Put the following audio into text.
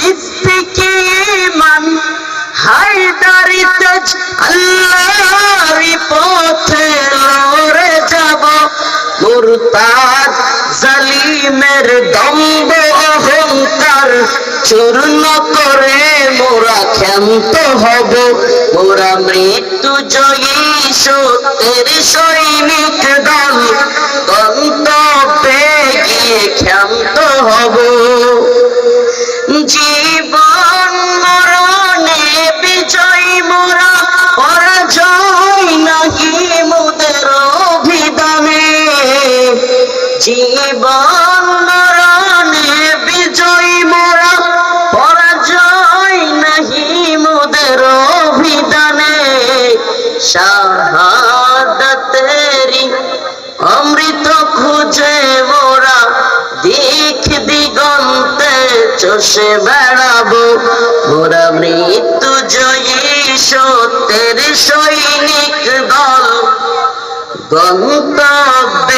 সিদ্দিকী ঈমান হায়দারি তেজ আল্লাহর পথে লড়ে যাব মুরতাদ জালিমের দম্ভ অহংকার চূর্ণ করে মোরা ক্ষান্ত হব মোরা মৃত্যু জয়ী সত্যের সৈনিক দল গন্তব্যে গিয়ে ক্ষান্ত হব জীবন মরণে বিজয় মোরা পরাজয় নাহি মোদের অভিধানে জীবন মরণে বিজয় মোরা পরাজয় নাহি মোদের অভিধানে শাহাদাতেরি অমৃত খুঁজে মোরা দিক দিগন্তে চষে বেড়াবো মোরা মৃত্যু জয়ী সত্যের সৈনিক দল গন্তব্যে